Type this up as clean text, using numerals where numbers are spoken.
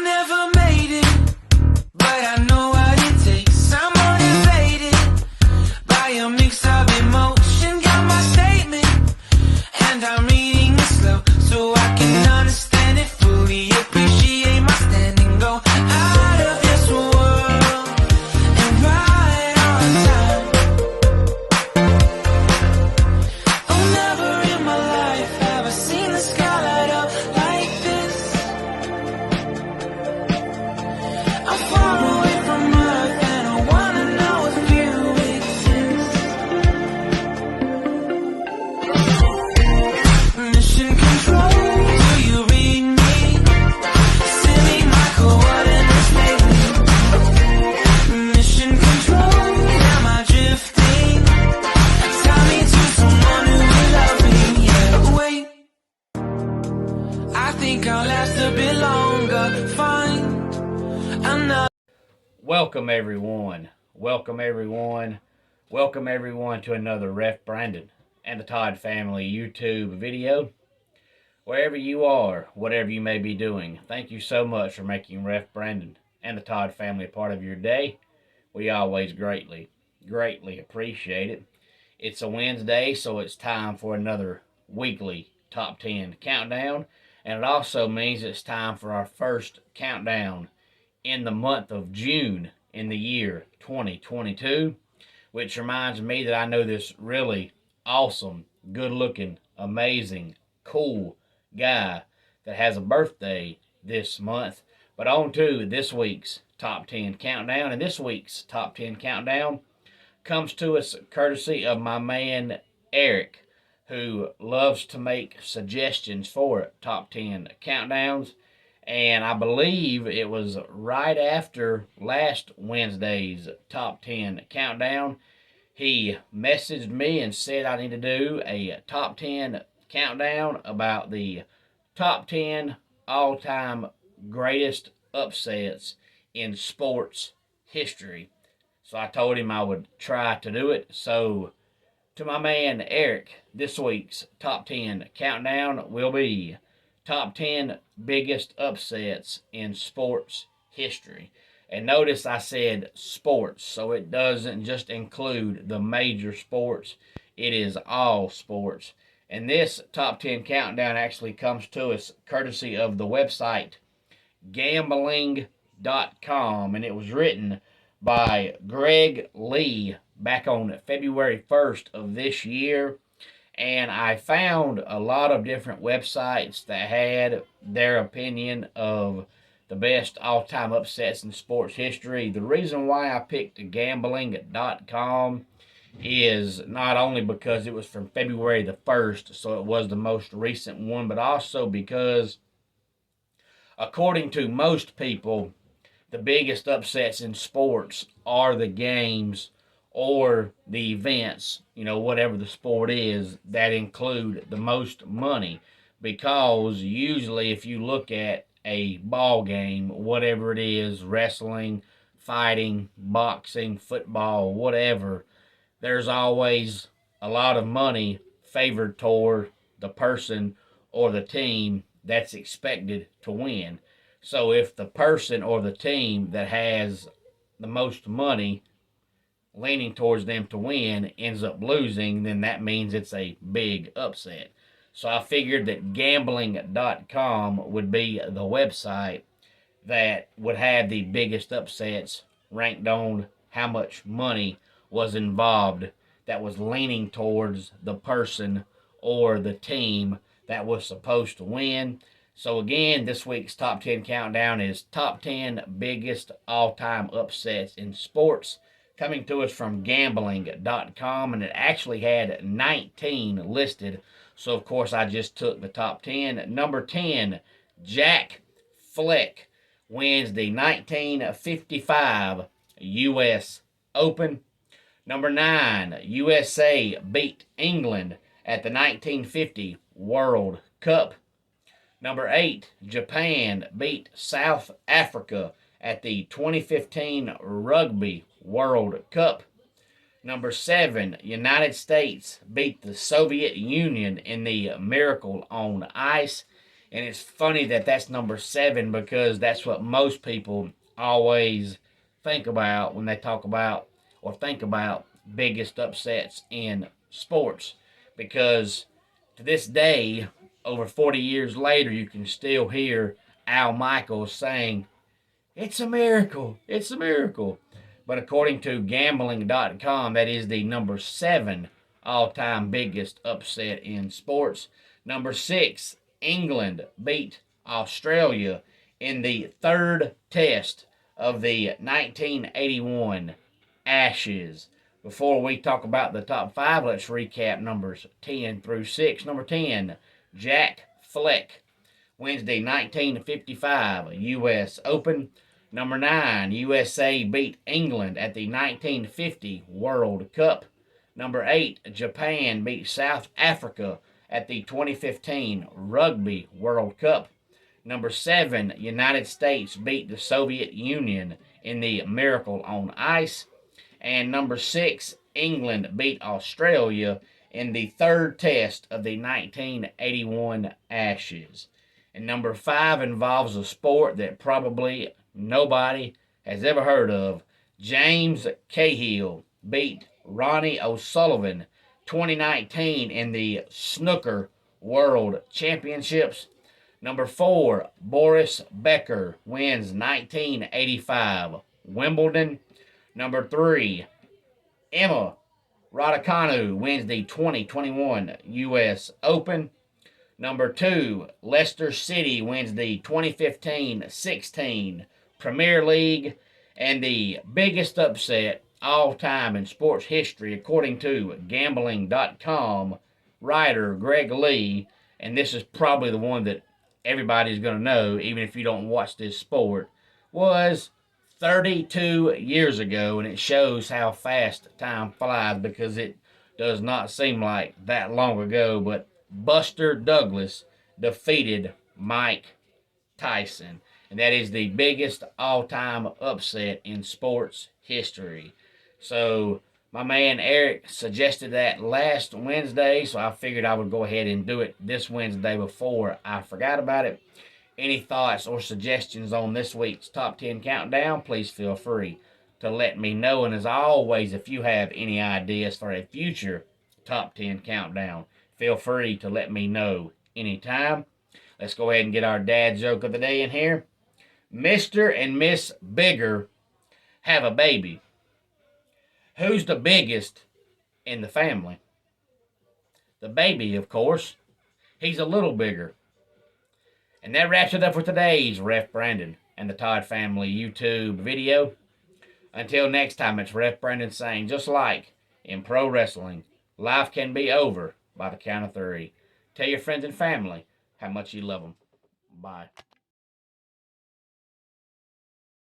never made it, but I know what it takes. I'm motivated by a mix of emotion. Got my statement, and I'm reading it slow so I can understand it fully. Appreciate my standing, go out of this world and right on time. Oh, never in my life have I seen the sky light up like this. I'm far away from Earth and I wanna know if you exist. Mission control, do you read me? Send me my coordinates lately. Mission control, am I drifting? Tie me to someone who will love me, yeah. Wait, I think I'll last a bit longer. Find another. Welcome everyone. Welcome everyone. Welcome everyone to another Ref Brandon and the Todd Family YouTube video. Wherever you are, whatever you may be doing, thank you so much for making Ref Brandon and the Todd Family a part of your day. We always greatly appreciate it. It's a Wednesday, so it's time for another weekly Top 10 countdown. And it also means it's time for our first countdown in the month of June in the year 2022, which reminds me that I know this really awesome, good-looking, amazing, cool guy that has a birthday this month. But on to this week's Top 10 Countdown, and this week's Top 10 Countdown comes to us courtesy of my man Eric, who loves to make suggestions for Top 10 Countdowns. And I believe it was right after last Wednesday's Top 10 Countdown, he messaged me and said I need to do a Top 10 Countdown about the Top 10 all-time greatest upsets in sports history. So I told him I would try to do it. So to my man Eric, this week's Top 10 Countdown will be Top 10 biggest upsets in sports history. And notice I said sports, so it doesn't just include the major sports. It is all sports. And this Top 10 Countdown actually comes to us courtesy of the website gambling.com. And it was written by Greg Lee back on February 1st of this year. And I found a lot of different websites that had their opinion of the best all-time upsets in sports history. The reason why I picked gambling.com is not only because it was from February the 1st, so it was the most recent one, but also because, according to most people, the biggest upsets in sports are the games or the events, whatever the sport is, that include the most money. Because usually if you look at a ball game, whatever it is, wrestling, fighting, boxing, football, whatever, there's always a lot of money favored toward the person or the team that's expected to win. So if the person or the team that has the most money leaning towards them to win ends up losing, then that means it's a big upset. So I figured that gambling.com would be the website that would have the biggest upsets ranked on how much money was involved that was leaning towards the person or the team that was supposed to win. So again, this week's Top 10 Countdown is Top 10 biggest all-time upsets in sports, coming to us from gambling.com, and it actually had 19 listed. So, of course, I just took the top 10. Number 10, Jack Fleck wins the 1955 U.S. Open. Number 9, USA beat England at the 1950 World Cup. Number 8, Japan beat South Africa at the 2015 Rugby World Cup. Number 7, United States beat the Soviet Union in the Miracle on Ice And it's funny that that's number 7 because that's what most people always think about when they talk about or think about biggest upsets in sports. Because to this day, over 40 years later, you can still hear Al Michaels saying, "It's a miracle. It's a miracle." But according to gambling.com, that is the number 7 all time biggest upset in sports. Number 6, England beat Australia in the third test of the 1981 Ashes. Before we talk about the top 5, let's recap numbers 10 through 6. Number 10, Jack Fleck wins the 1955 U.S. Open. Number 9, USA beat England at the 1950 World Cup. Number 8, Japan beat South Africa at the 2015 Rugby World Cup. Number 7, United States beat the Soviet Union in the Miracle on Ice. And number 6, England beat Australia in the third test of the 1981 Ashes. And number 5 involves a sport that probably nobody has ever heard of. James Cahill beat Ronnie O'Sullivan 2019 in the Snooker World Championships. Number 4, Boris Becker wins 1985 Wimbledon. Number 3, Emma Raducanu wins the 2021 U.S. Open. Number 2, Leicester City wins the 2015-16 Premier League. And the biggest upset all time in sports history, according to gambling.com writer Greg Lee, and this is probably the one that everybody's going to know, even if you don't watch this sport, was 32 years ago, and it shows how fast time flies because it does not seem like that long ago, but Buster Douglas defeated Mike Tyson, and that is the biggest all-time upset in sports history. So my man Eric suggested that last Wednesday, so I figured I would go ahead and do it this Wednesday before I forgot about it. Any thoughts or suggestions on this week's Top 10 Countdown, please feel free to let me know. And as always, if you have any ideas for a future Top 10 Countdown, feel free to let me know anytime. Let's go ahead and get our dad joke of the day in here. Mr. and Miss Bigger have a baby. Who's the biggest in the family? The baby, of course. He's a little bigger. And that wraps it up for today's Ref Brandon and the Todd Family YouTube video. Until next time, it's Ref Brandon saying, just like in pro wrestling, life can be over by the count of 3. Tell your friends and family how much you love them. Bye.